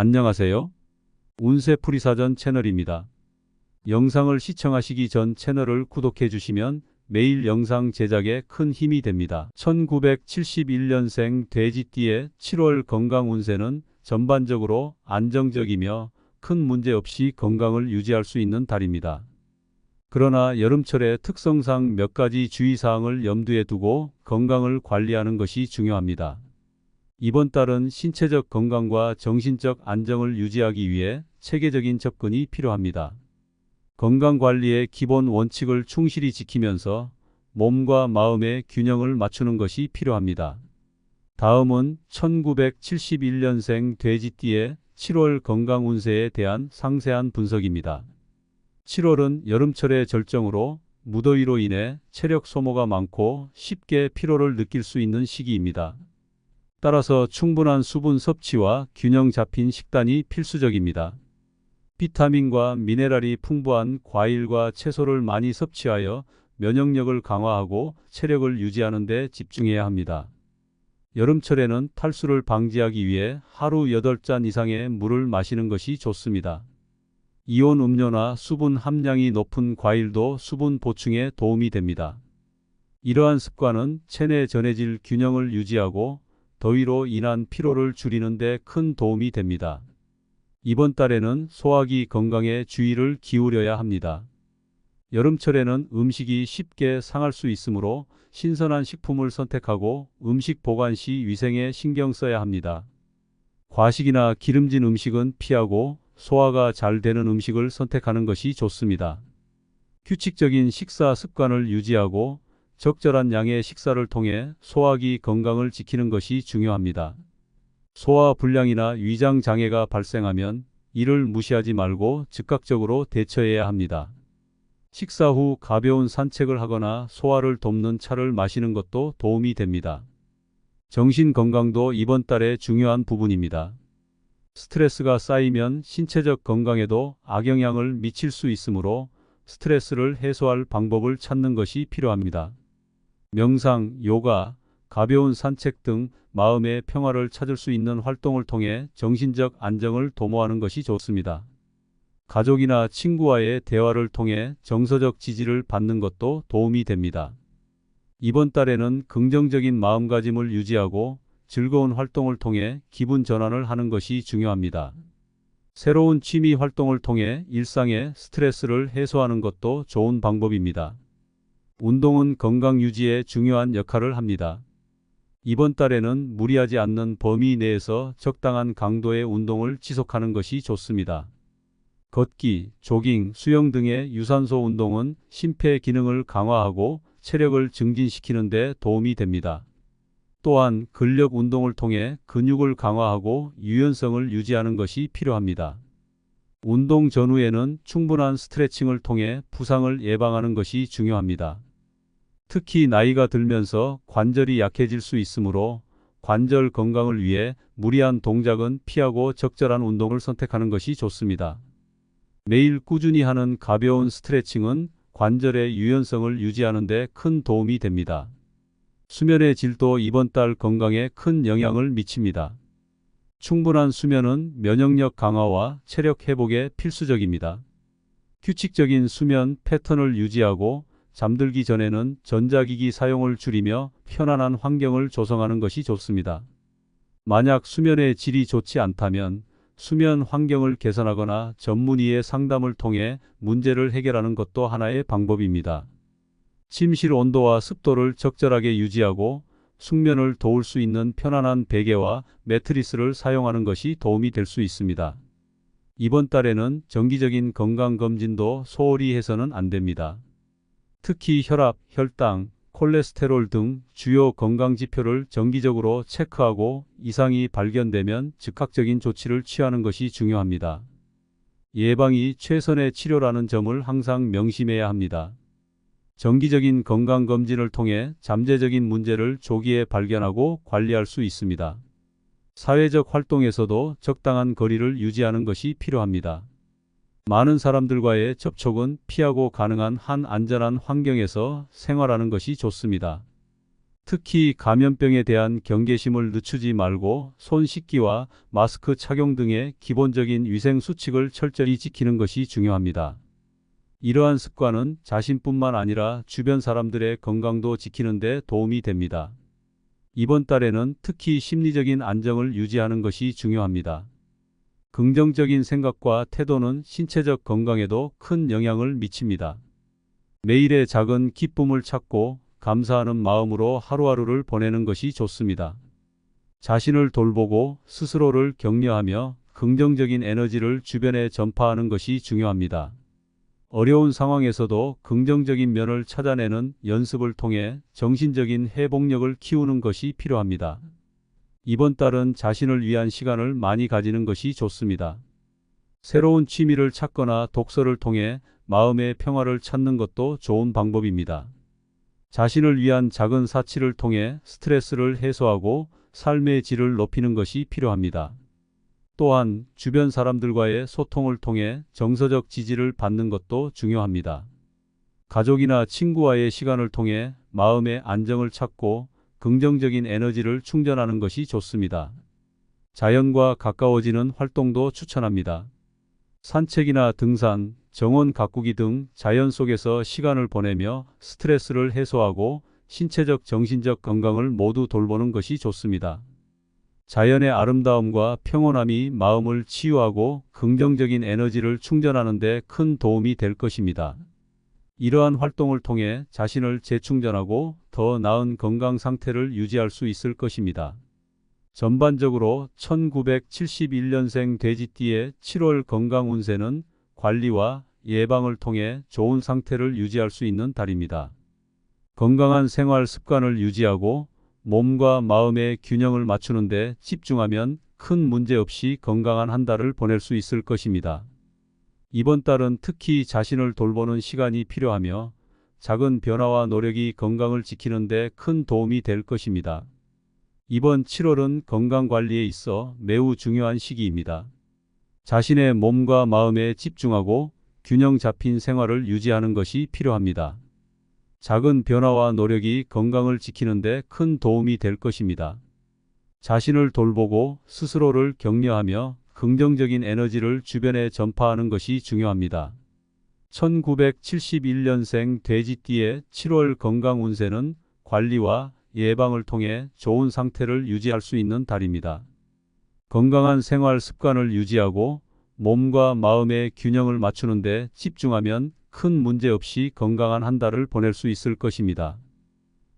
안녕하세요. 운세풀이사전 채널입니다. 영상을 시청하시기 전 채널을 구독해 주시면 매일 영상 제작에 큰 힘이 됩니다. 1971년생 돼지띠의 7월 건강 운세는 전반적으로 안정적이며 큰 문제 없이 건강을 유지할 수 있는 달입니다. 그러나 여름철의 특성상 몇 가지 주의사항을 염두에 두고 건강을 관리하는 것이 중요합니다. 이번 달은 신체적 건강과 정신적 안정을 유지하기 위해 체계적인 접근이 필요합니다. 건강관리의 기본 원칙을 충실히 지키면서 몸과 마음의 균형을 맞추는 것이 필요합니다. 다음은 1971년생 돼지띠의 7월 건강 운세에 대한 상세한 분석입니다. 7월은 여름철의 절정으로 무더위로 인해 체력 소모가 많고 쉽게 피로를 느낄 수 있는 시기입니다. 따라서 충분한 수분 섭취와 균형 잡힌 식단이 필수적입니다. 비타민과 미네랄이 풍부한 과일과 채소를 많이 섭취하여 면역력을 강화하고 체력을 유지하는 데 집중해야 합니다. 여름철에는 탈수를 방지하기 위해 하루 8잔 이상의 물을 마시는 것이 좋습니다. 이온 음료나 수분 함량이 높은 과일도 수분 보충에 도움이 됩니다. 이러한 습관은 체내 전해질 균형을 유지하고 더위로 인한 피로를 줄이는 데 큰 도움이 됩니다. 이번 달에는 소화기 건강에 주의를 기울여야 합니다. 여름철에는 음식이 쉽게 상할 수 있으므로 신선한 식품을 선택하고 음식 보관 시 위생에 신경 써야 합니다. 과식이나 기름진 음식은 피하고 소화가 잘 되는 음식을 선택하는 것이 좋습니다. 규칙적인 식사 습관을 유지하고 적절한 양의 식사를 통해 소화기 건강을 지키는 것이 중요합니다. 소화 불량이나 위장 장애가 발생하면 이를 무시하지 말고 즉각적으로 대처해야 합니다. 식사 후 가벼운 산책을 하거나 소화를 돕는 차를 마시는 것도 도움이 됩니다. 정신 건강도 이번 달의 중요한 부분입니다. 스트레스가 쌓이면 신체적 건강에도 악영향을 미칠 수 있으므로 스트레스를 해소할 방법을 찾는 것이 필요합니다. 명상, 요가, 가벼운 산책 등 마음의 평화를 찾을 수 있는 활동을 통해 정신적 안정을 도모하는 것이 좋습니다. 가족이나 친구와의 대화를 통해 정서적 지지를 받는 것도 도움이 됩니다. 이번 달에는 긍정적인 마음가짐을 유지하고 즐거운 활동을 통해 기분 전환을 하는 것이 중요합니다. 새로운 취미 활동을 통해 일상의 스트레스를 해소하는 것도 좋은 방법입니다. 운동은 건강 유지에 중요한 역할을 합니다. 이번 달에는 무리하지 않는 범위 내에서 적당한 강도의 운동을 지속하는 것이 좋습니다. 걷기, 조깅, 수영 등의 유산소 운동은 심폐 기능을 강화하고 체력을 증진시키는 데 도움이 됩니다. 또한 근력 운동을 통해 근육을 강화하고 유연성을 유지하는 것이 필요합니다. 운동 전후에는 충분한 스트레칭을 통해 부상을 예방하는 것이 중요합니다. 특히 나이가 들면서 관절이 약해질 수 있으므로 관절 건강을 위해 무리한 동작은 피하고 적절한 운동을 선택하는 것이 좋습니다. 매일 꾸준히 하는 가벼운 스트레칭은 관절의 유연성을 유지하는 데 큰 도움이 됩니다. 수면의 질도 이번 달 건강에 큰 영향을 미칩니다. 충분한 수면은 면역력 강화와 체력 회복에 필수적입니다. 규칙적인 수면 패턴을 유지하고 잠들기 전에는 전자기기 사용을 줄이며 편안한 환경을 조성하는 것이 좋습니다. 만약 수면의 질이 좋지 않다면 수면 환경을 개선하거나 전문의의 상담을 통해 문제를 해결하는 것도 하나의 방법입니다. 침실 온도와 습도를 적절하게 유지하고 숙면을 도울 수 있는 편안한 베개와 매트리스를 사용하는 것이 도움이 될 수 있습니다. 이번 달에는 정기적인 건강검진도 소홀히 해서는 안 됩니다. 특히 혈압, 혈당, 콜레스테롤 등 주요 건강지표를 정기적으로 체크하고 이상이 발견되면 즉각적인 조치를 취하는 것이 중요합니다. 예방이 최선의 치료라는 점을 항상 명심해야 합니다. 정기적인 건강검진을 통해 잠재적인 문제를 조기에 발견하고 관리할 수 있습니다. 사회적 활동에서도 적당한 거리를 유지하는 것이 필요합니다. 많은 사람들과의 접촉은 피하고 가능한 한 안전한 환경에서 생활하는 것이 좋습니다. 특히 감염병에 대한 경계심을 늦추지 말고 손 씻기와 마스크 착용 등의 기본적인 위생 수칙을 철저히 지키는 것이 중요합니다. 이러한 습관은 자신뿐만 아니라 주변 사람들의 건강도 지키는 데 도움이 됩니다. 이번 달에는 특히 심리적인 안정을 유지하는 것이 중요합니다. 긍정적인 생각과 태도는 신체적 건강에도 큰 영향을 미칩니다. 매일의 작은 기쁨을 찾고 감사하는 마음으로 하루하루를 보내는 것이 좋습니다. 자신을 돌보고 스스로를 격려하며 긍정적인 에너지를 주변에 전파하는 것이 중요합니다. 어려운 상황에서도 긍정적인 면을 찾아내는 연습을 통해 정신적인 회복력을 키우는 것이 필요합니다. 이번 달은 자신을 위한 시간을 많이 가지는 것이 좋습니다. 새로운 취미를 찾거나 독서를 통해 마음의 평화를 찾는 것도 좋은 방법입니다. 자신을 위한 작은 사치를 통해 스트레스를 해소하고 삶의 질을 높이는 것이 필요합니다. 또한 주변 사람들과의 소통을 통해 정서적 지지를 받는 것도 중요합니다. 가족이나 친구와의 시간을 통해 마음의 안정을 찾고 긍정적인 에너지를 충전하는 것이 좋습니다. 자연과 가까워지는 활동도 추천합니다. 산책이나 등산, 정원 가꾸기 등 자연 속에서 시간을 보내며 스트레스를 해소하고 신체적, 정신적 건강을 모두 돌보는 것이 좋습니다. 자연의 아름다움과 평온함이 마음을 치유하고 긍정적인 에너지를 충전하는 데 큰 도움이 될 것입니다. 이러한 활동을 통해 자신을 재충전하고 더 나은 건강 상태를 유지할 수 있을 것입니다. 전반적으로 1971년생 돼지띠의 7월 건강 운세는 관리와 예방을 통해 좋은 상태를 유지할 수 있는 달입니다. 건강한 생활 습관을 유지하고 몸과 마음의 균형을 맞추는 데 집중하면 큰 문제 없이 건강한 한 달을 보낼 수 있을 것입니다. 이번 달은 특히 자신을 돌보는 시간이 필요하며 작은 변화와 노력이 건강을 지키는 데 큰 도움이 될 것입니다. 이번 7월은 건강관리에 있어 매우 중요한 시기입니다. 자신의 몸과 마음에 집중하고 균형 잡힌 생활을 유지하는 것이 필요합니다. 작은 변화와 노력이 건강을 지키는 데 큰 도움이 될 것입니다. 자신을 돌보고 스스로를 격려하며 긍정적인 에너지를 주변에 전파하는 것이 중요합니다. 1971년생 돼지띠의 7월 건강 운세는 관리와 예방을 통해 좋은 상태를 유지할 수 있는 달입니다. 건강한 생활 습관을 유지하고 몸과 마음의 균형을 맞추는 데 집중하면 큰 문제 없이 건강한 한 달을 보낼 수 있을 것입니다.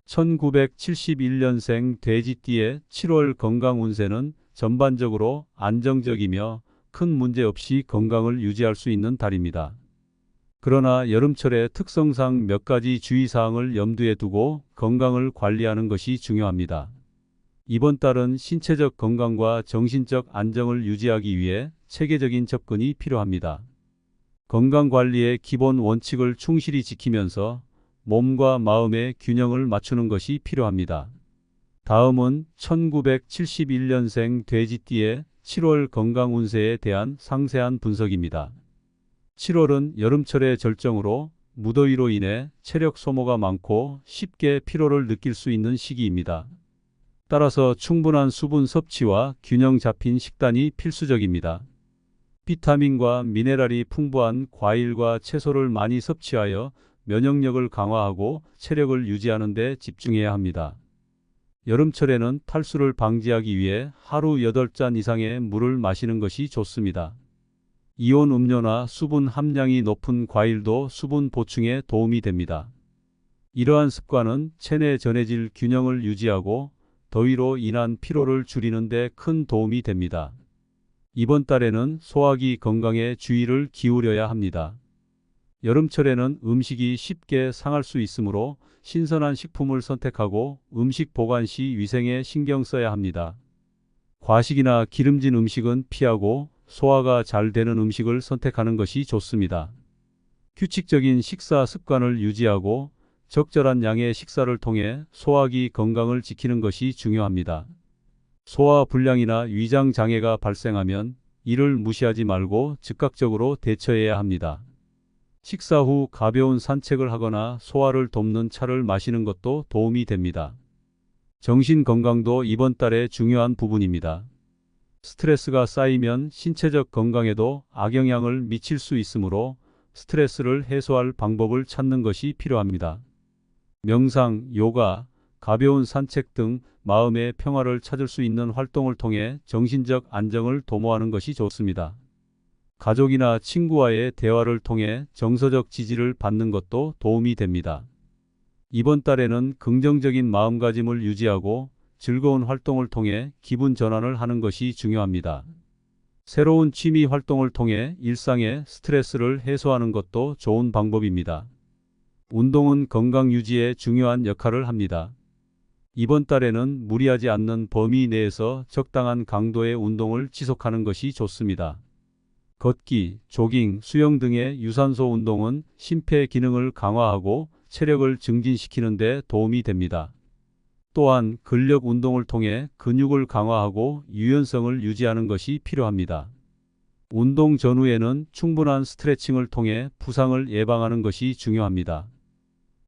1971년생 돼지띠의 7월 건강 운세는 전반적으로 안정적이며 큰 문제 없이 건강을 유지할 수 있는 달입니다. 그러나 여름철의 특성상 몇 가지 주의사항을 염두에 두고 건강을 관리하는 것이 중요합니다. 이번 달은 신체적 건강과 정신적 안정을 유지하기 위해 체계적인 접근이 필요합니다. 건강관리의 기본 원칙을 충실히 지키면서 몸과 마음의 균형을 맞추는 것이 필요합니다. 다음은 1971년생 돼지띠의 7월 건강 운세에 대한 상세한 분석입니다. 7월은 여름철의 절정으로 무더위로 인해 체력 소모가 많고 쉽게 피로를 느낄 수 있는 시기입니다. 따라서 충분한 수분 섭취와 균형 잡힌 식단이 필수적입니다. 비타민과 미네랄이 풍부한 과일과 채소를 많이 섭취하여 면역력을 강화하고 체력을 유지하는 데 집중해야 합니다. 여름철에는 탈수를 방지하기 위해 하루 8잔 이상의 물을 마시는 것이 좋습니다. 이온 음료나 수분 함량이 높은 과일도 수분 보충에 도움이 됩니다. 이러한 습관은 체내 전해질 균형을 유지하고 더위로 인한 피로를 줄이는 데 큰 도움이 됩니다. 이번 달에는 소화기 건강에 주의를 기울여야 합니다. 여름철에는 음식이 쉽게 상할 수 있으므로 신선한 식품을 선택하고 음식 보관 시 위생에 신경 써야 합니다. 과식이나 기름진 음식은 피하고 소화가 잘 되는 음식을 선택하는 것이 좋습니다. 규칙적인 식사 습관을 유지하고 적절한 양의 식사를 통해 소화기 건강을 지키는 것이 중요합니다. 소화 불량이나 위장 장애가 발생하면 이를 무시하지 말고 즉각적으로 대처해야 합니다. 식사 후 가벼운 산책을 하거나 소화를 돕는 차를 마시는 것도 도움이 됩니다. 정신 건강도 이번 달의 중요한 부분입니다. 스트레스가 쌓이면 신체적 건강에도 악영향을 미칠 수 있으므로 스트레스를 해소할 방법을 찾는 것이 필요합니다. 명상, 요가, 가벼운 산책 등 마음의 평화를 찾을 수 있는 활동을 통해 정신적 안정을 도모하는 것이 좋습니다. 가족이나 친구와의 대화를 통해 정서적 지지를 받는 것도 도움이 됩니다. 이번 달에는 긍정적인 마음가짐을 유지하고 즐거운 활동을 통해 기분 전환을 하는 것이 중요합니다. 새로운 취미 활동을 통해 일상의 스트레스를 해소하는 것도 좋은 방법입니다. 운동은 건강 유지에 중요한 역할을 합니다. 이번 달에는 무리하지 않는 범위 내에서 적당한 강도의 운동을 지속하는 것이 좋습니다. 걷기, 조깅, 수영 등의 유산소 운동은 심폐 기능을 강화하고 체력을 증진시키는 데 도움이 됩니다. 또한 근력 운동을 통해 근육을 강화하고 유연성을 유지하는 것이 필요합니다. 운동 전후에는 충분한 스트레칭을 통해 부상을 예방하는 것이 중요합니다.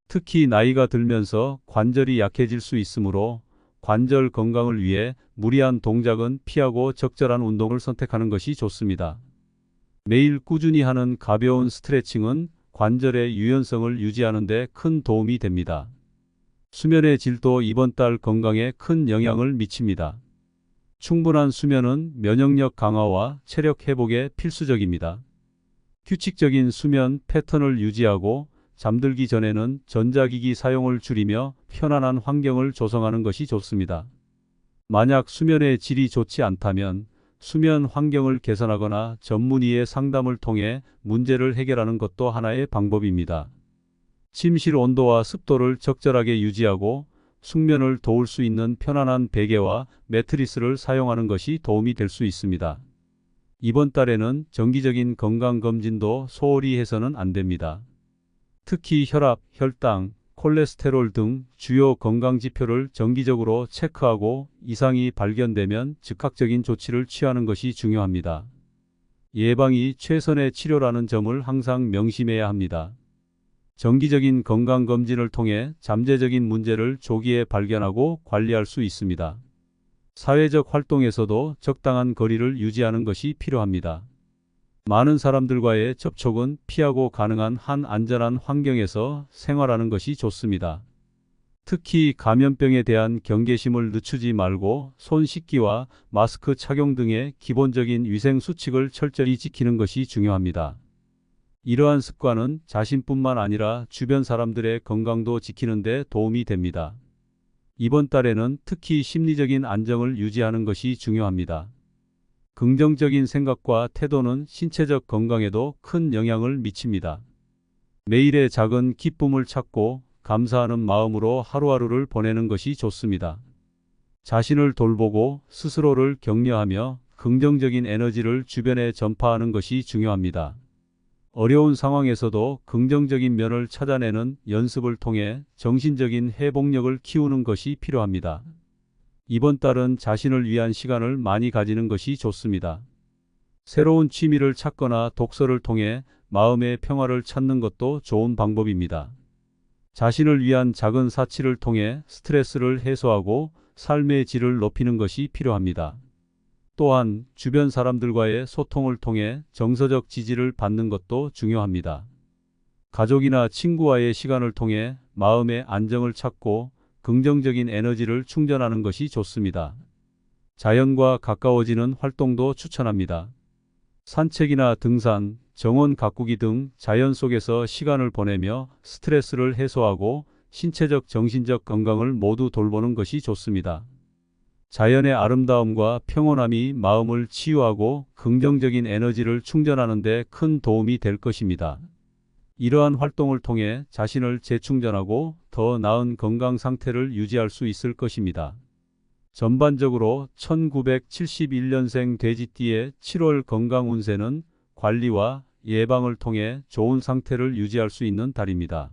특히 나이가 들면서 관절이 약해질 수 있으므로 관절 건강을 위해 무리한 동작은 피하고 적절한 운동을 선택하는 것이 좋습니다. 매일 꾸준히 하는 가벼운 스트레칭은 관절의 유연성을 유지하는 데 큰 도움이 됩니다. 수면의 질도 이번 달 건강에 큰 영향을 미칩니다. 충분한 수면은 면역력 강화와 체력 회복에 필수적입니다. 규칙적인 수면 패턴을 유지하고 잠들기 전에는 전자기기 사용을 줄이며 편안한 환경을 조성하는 것이 좋습니다. 만약 수면의 질이 좋지 않다면 수면 환경을 개선하거나 전문의의 상담을 통해 문제를 해결하는 것도 하나의 방법입니다. 침실 온도와 습도를 적절하게 유지하고 숙면을 도울 수 있는 편안한 베개와 매트리스를 사용하는 것이 도움이 될 수 있습니다. 이번 달에는 정기적인 건강검진도 소홀히 해서는 안 됩니다. 특히 혈압, 혈당, 콜레스테롤 등 주요 건강지표를 정기적으로 체크하고 이상이 발견되면 즉각적인 조치를 취하는 것이 중요합니다. 예방이 최선의 치료라는 점을 항상 명심해야 합니다. 정기적인 건강검진을 통해 잠재적인 문제를 조기에 발견하고 관리할 수 있습니다. 사회적 활동에서도 적당한 거리를 유지하는 것이 필요합니다. 많은 사람들과의 접촉은 피하고 가능한 한 안전한 환경에서 생활하는 것이 좋습니다. 특히 감염병에 대한 경계심을 늦추지 말고 손 씻기와 마스크 착용 등의 기본적인 위생 수칙을 철저히 지키는 것이 중요합니다. 이러한 습관은 자신뿐만 아니라 주변 사람들의 건강도 지키는 데 도움이 됩니다. 이번 달에는 특히 심리적인 안정을 유지하는 것이 중요합니다. 긍정적인 생각과 태도는 신체적 건강에도 큰 영향을 미칩니다. 매일의 작은 기쁨을 찾고 감사하는 마음으로 하루하루를 보내는 것이 좋습니다. 자신을 돌보고 스스로를 격려하며 긍정적인 에너지를 주변에 전파하는 것이 중요합니다. 어려운 상황에서도 긍정적인 면을 찾아내는 연습을 통해 정신적인 회복력을 키우는 것이 필요합니다. 이번 달은 자신을 위한 시간을 많이 가지는 것이 좋습니다. 새로운 취미를 찾거나 독서를 통해 마음의 평화를 찾는 것도 좋은 방법입니다. 자신을 위한 작은 사치를 통해 스트레스를 해소하고 삶의 질을 높이는 것이 필요합니다. 또한 주변 사람들과의 소통을 통해 정서적 지지를 받는 것도 중요합니다. 가족이나 친구와의 시간을 통해 마음의 안정을 찾고 긍정적인 에너지를 충전하는 것이 좋습니다. 자연과 가까워지는 활동도 추천합니다. 산책이나 등산, 정원 가꾸기 등 자연 속에서 시간을 보내며 스트레스를 해소하고 신체적 정신적 건강을 모두 돌보는 것이 좋습니다. 자연의 아름다움과 평온함이 마음을 치유하고 긍정적인 에너지를 충전하는 데 큰 도움이 될 것입니다. 이러한 활동을 통해 자신을 재충전하고 더 나은 건강 상태를 유지할 수 있을 것입니다. 전반적으로 1971년생 돼지띠의 7월 건강 운세는 관리와 예방을 통해 좋은 상태를 유지할 수 있는 달입니다.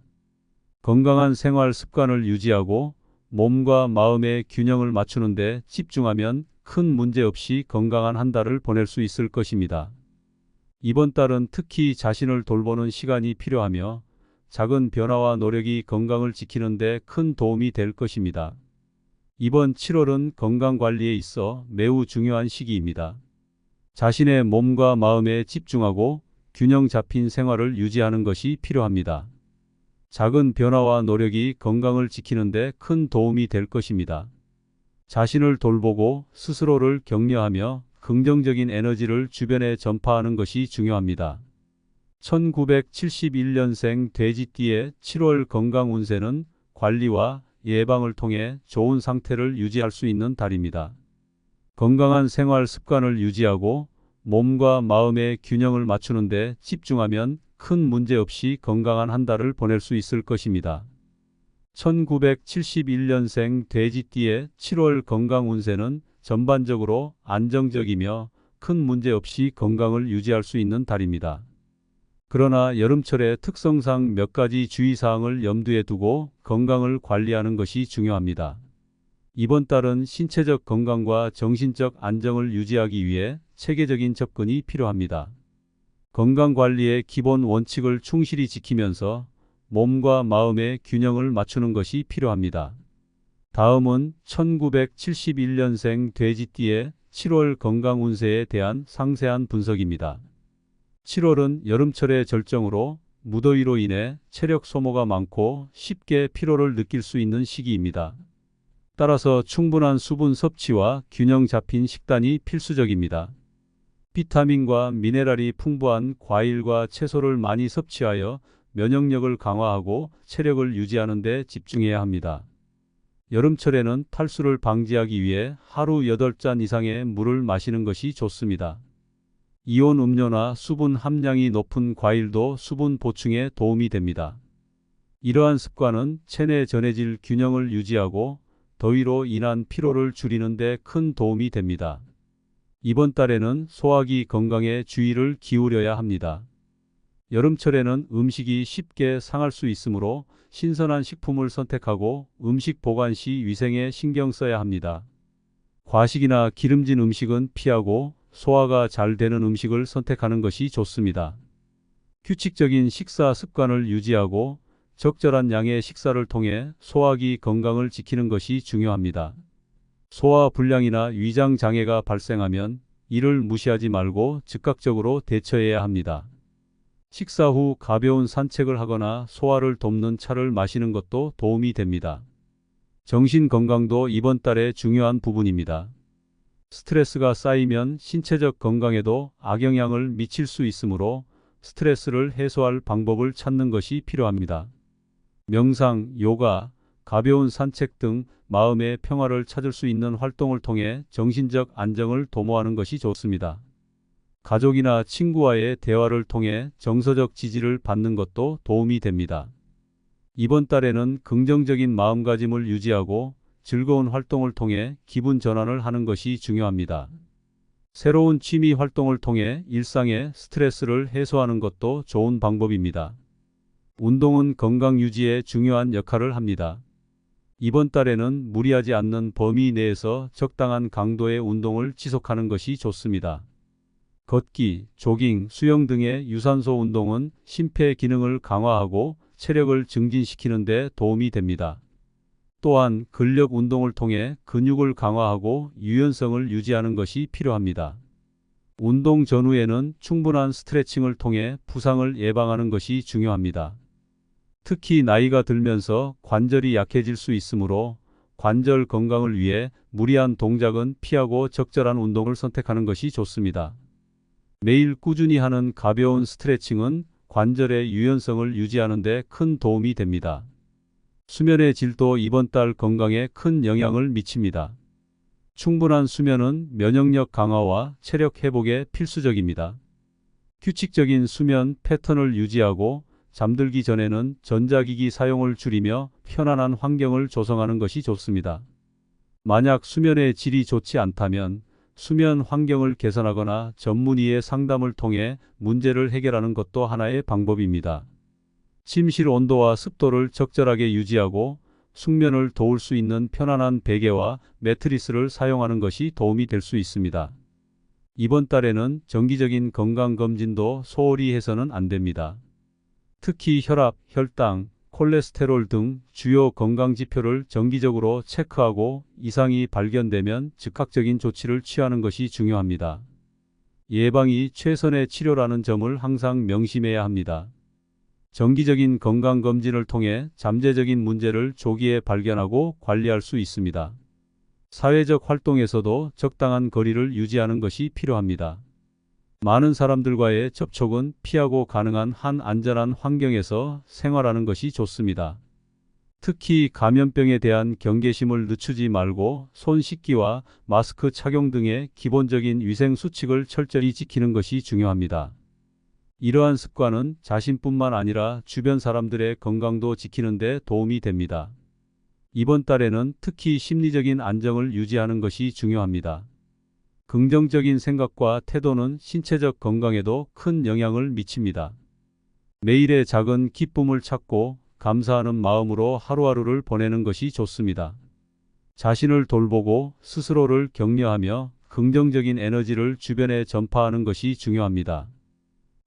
건강한 생활 습관을 유지하고 몸과 마음의 균형을 맞추는 데 집중하면 큰 문제 없이 건강한 한 달을 보낼 수 있을 것입니다. 이번 달은 특히 자신을 돌보는 시간이 필요하며 작은 변화와 노력이 건강을 지키는 데 큰 도움이 될 것입니다. 이번 7월은 건강관리에 있어 매우 중요한 시기입니다. 자신의 몸과 마음에 집중하고 균형 잡힌 생활을 유지하는 것이 필요합니다. 작은 변화와 노력이 건강을 지키는 데 큰 도움이 될 것입니다. 자신을 돌보고 스스로를 격려하며 긍정적인 에너지를 주변에 전파하는 것이 중요합니다. 1971년생 돼지띠의 7월 건강 운세는 관리와 예방을 통해 좋은 상태를 유지할 수 있는 달입니다. 건강한 생활 습관을 유지하고 몸과 마음의 균형을 맞추는 데 집중하면 큰 문제 없이 건강한 한 달을 보낼 수 있을 것입니다. 1971년생 돼지띠의 7월 건강 운세는 전반적으로 안정적이며 큰 문제 없이 건강을 유지할 수 있는 달입니다. 그러나 여름철의 특성상 몇 가지 주의사항을 염두에 두고 건강을 관리하는 것이 중요합니다. 이번 달은 신체적 건강과 정신적 안정을 유지하기 위해 체계적인 접근이 필요합니다. 건강관리의 기본 원칙을 충실히 지키면서 몸과 마음의 균형을 맞추는 것이 필요합니다. 다음은 1971년생 돼지띠의 7월 건강 운세에 대한 상세한 분석입니다. 7월은 여름철의 절정으로 무더위로 인해 체력 소모가 많고 쉽게 피로를 느낄 수 있는 시기입니다. 따라서 충분한 수분 섭취와 균형 잡힌 식단이 필수적입니다. 비타민과 미네랄이 풍부한 과일과 채소를 많이 섭취하여 면역력을 강화하고 체력을 유지하는 데 집중해야 합니다. 여름철에는 탈수를 방지하기 위해 하루 8잔 이상의 물을 마시는 것이 좋습니다. 이온 음료나 수분 함량이 높은 과일도 수분 보충에 도움이 됩니다. 이러한 습관은 체내 전해질 균형을 유지하고 더위로 인한 피로를 줄이는 데 큰 도움이 됩니다. 이번 달에는 소화기 건강에 주의를 기울여야 합니다. 여름철에는 음식이 쉽게 상할 수 있으므로 신선한 식품을 선택하고 음식 보관 시 위생에 신경 써야 합니다. 과식이나 기름진 음식은 피하고 소화가 잘 되는 음식을 선택하는 것이 좋습니다. 규칙적인 식사 습관을 유지하고 적절한 양의 식사를 통해 소화기 건강을 지키는 것이 중요합니다. 소화 불량이나 위장 장애가 발생하면 이를 무시하지 말고 즉각적으로 대처해야 합니다. 식사 후 가벼운 산책을 하거나 소화를 돕는 차를 마시는 것도 도움이 됩니다. 정신 건강도 이번 달의 중요한 부분입니다. 스트레스가 쌓이면 신체적 건강에도 악영향을 미칠 수 있으므로 스트레스를 해소할 방법을 찾는 것이 필요합니다. 명상, 요가, 가벼운 산책 등 마음의 평화를 찾을 수 있는 활동을 통해 정신적 안정을 도모하는 것이 좋습니다. 가족이나 친구와의 대화를 통해 정서적 지지를 받는 것도 도움이 됩니다. 이번 달에는 긍정적인 마음가짐을 유지하고 즐거운 활동을 통해 기분 전환을 하는 것이 중요합니다. 새로운 취미 활동을 통해 일상의 스트레스를 해소하는 것도 좋은 방법입니다. 운동은 건강 유지에 중요한 역할을 합니다. 이번 달에는 무리하지 않는 범위 내에서 적당한 강도의 운동을 지속하는 것이 좋습니다. 걷기, 조깅, 수영 등의 유산소 운동은 심폐 기능을 강화하고 체력을 증진시키는 데 도움이 됩니다. 또한 근력 운동을 통해 근육을 강화하고 유연성을 유지하는 것이 필요합니다. 운동 전후에는 충분한 스트레칭을 통해 부상을 예방하는 것이 중요합니다. 특히 나이가 들면서 관절이 약해질 수 있으므로 관절 건강을 위해 무리한 동작은 피하고 적절한 운동을 선택하는 것이 좋습니다. 매일 꾸준히 하는 가벼운 스트레칭은 관절의 유연성을 유지하는 데 큰 도움이 됩니다. 수면의 질도 이번 달 건강에 큰 영향을 미칩니다. 충분한 수면은 면역력 강화와 체력 회복에 필수적입니다. 규칙적인 수면 패턴을 유지하고 잠들기 전에는 전자기기 사용을 줄이며 편안한 환경을 조성하는 것이 좋습니다. 만약 수면의 질이 좋지 않다면 수면 환경을 개선하거나 전문의의 상담을 통해 문제를 해결하는 것도 하나의 방법입니다. 침실 온도와 습도를 적절하게 유지하고 숙면을 도울 수 있는 편안한 베개와 매트리스를 사용하는 것이 도움이 될 수 있습니다. 이번 달에는 정기적인 건강검진도 소홀히 해서는 안 됩니다. 특히 혈압, 혈당, 콜레스테롤 등 주요 건강 지표를 정기적으로 체크하고 이상이 발견되면 즉각적인 조치를 취하는 것이 중요합니다. 예방이 최선의 치료라는 점을 항상 명심해야 합니다. 정기적인 건강검진을 통해 잠재적인 문제를 조기에 발견하고 관리할 수 있습니다. 사회적 활동에서도 적당한 거리를 유지하는 것이 필요합니다. 많은 사람들과의 접촉은 피하고 가능한 한 안전한 환경에서 생활하는 것이 좋습니다. 특히 감염병에 대한 경계심을 늦추지 말고 손 씻기와 마스크 착용 등의 기본적인 위생 수칙을 철저히 지키는 것이 중요합니다. 이러한 습관은 자신뿐만 아니라 주변 사람들의 건강도 지키는 데 도움이 됩니다. 이번 달에는 특히 심리적인 안정을 유지하는 것이 중요합니다. 긍정적인 생각과 태도는 신체적 건강에도 큰 영향을 미칩니다. 매일의 작은 기쁨을 찾고 감사하는 마음으로 하루하루를 보내는 것이 좋습니다. 자신을 돌보고 스스로를 격려하며 긍정적인 에너지를 주변에 전파하는 것이 중요합니다.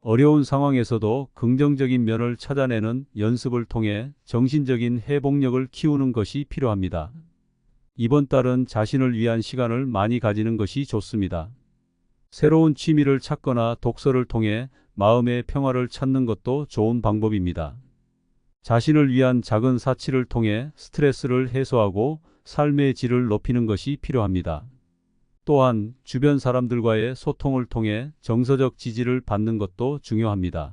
어려운 상황에서도 긍정적인 면을 찾아내는 연습을 통해 정신적인 회복력을 키우는 것이 필요합니다. 이번 달은 자신을 위한 시간을 많이 가지는 것이 좋습니다. 새로운 취미를 찾거나 독서를 통해 마음의 평화를 찾는 것도 좋은 방법입니다. 자신을 위한 작은 사치를 통해 스트레스를 해소하고 삶의 질을 높이는 것이 필요합니다. 또한 주변 사람들과의 소통을 통해 정서적 지지를 받는 것도 중요합니다.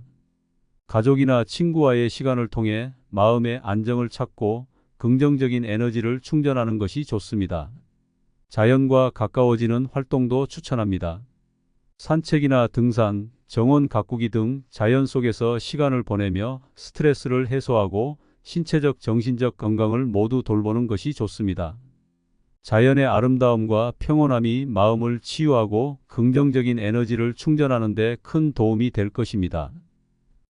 가족이나 친구와의 시간을 통해 마음의 안정을 찾고 긍정적인 에너지를 충전하는 것이 좋습니다. 자연과 가까워지는 활동도 추천합니다. 산책이나 등산, 정원 가꾸기 등 자연 속에서 시간을 보내며 스트레스를 해소하고 신체적, 정신적 건강을 모두 돌보는 것이 좋습니다. 자연의 아름다움과 평온함이 마음을 치유하고 긍정적인 에너지를 충전하는 데 큰 도움이 될 것입니다.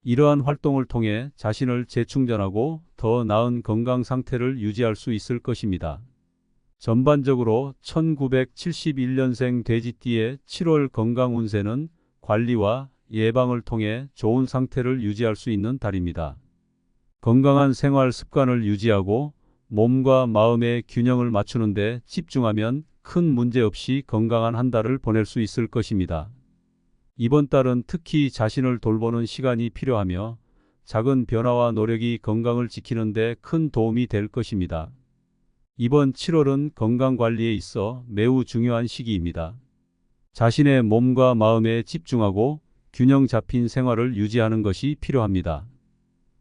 이러한 활동을 통해 자신을 재충전하고 더 나은 건강 상태를 유지할 수 있을 것입니다. 전반적으로 1971년생 돼지띠의 7월 건강 운세는 관리와 예방을 통해 좋은 상태를 유지할 수 있는 달입니다. 건강한 생활 습관을 유지하고 몸과 마음의 균형을 맞추는 데 집중하면 큰 문제 없이 건강한 한 달을 보낼 수 있을 것입니다. 이번 달은 특히 자신을 돌보는 시간이 필요하며 작은 변화와 노력이 건강을 지키는 데 큰 도움이 될 것입니다. 이번 7월은 건강관리에 있어 매우 중요한 시기입니다. 자신의 몸과 마음에 집중하고 균형 잡힌 생활을 유지하는 것이 필요합니다.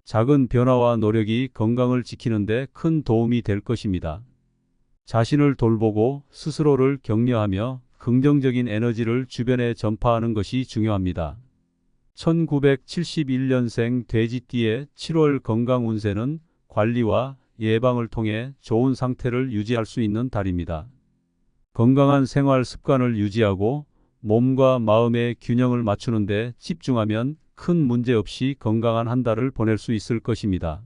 작은 변화와 노력이 건강을 지키는 데 큰 도움이 될 것입니다. 자신을 돌보고 스스로를 격려하며 긍정적인 에너지를 주변에 전파하는 것이 중요합니다. 1971년생 돼지띠의 7월 건강 운세는 관리와 예방을 통해 좋은 상태를 유지할 수 있는 달입니다. 건강한 생활 습관을 유지하고 몸과 마음의 균형을 맞추는 데 집중하면 큰 문제 없이 건강한 한 달을 보낼 수 있을 것입니다.